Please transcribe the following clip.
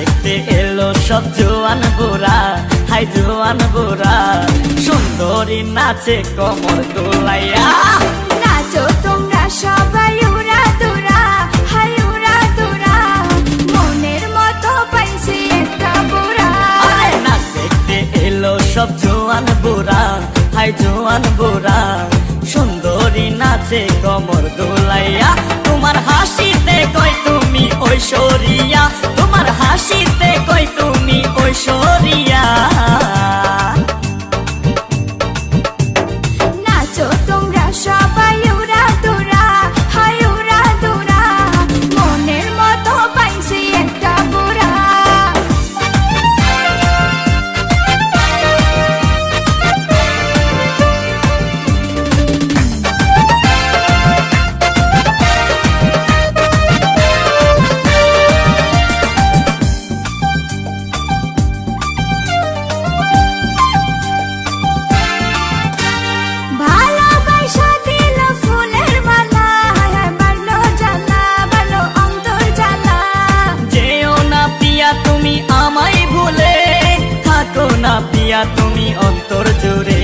দেখতে এলো সব জোয়ান বুড়া, হাই জোয়ান বুড়া, সুন্দরী নাচে কোমর দোলাইয়া। নাচো তোমরা সবাই উড়া দুরা, হাই উড়া দুরা, মনের মতো পাইছি একটা বুড়া। নাচ দেখতে এলো সব জোয়ান বুড়া, হাই জোয়ান বুড়া, সুন্দরী নাচে কোমর দোলাইয়া। তোমার হাসিতে কই তুমি ঐশ্বরিয়া, তোমার হাসিতে কই তুমি ঐশ্বরিয়া। নাচো তোমরা সবাই উড়া দুরা, হাই উড়া দুরা, মনের মতো পাইছি একটা বুড়া। ভালোবাসা দিল ফুলের মালা, বাড়লো জ্বালা, বাড়লো অন্তর জ্বালা। যেও না পিয়া তুমি আমায় ভুলে, থাকো না পিয়া তুমি অন্তর জুড়ে।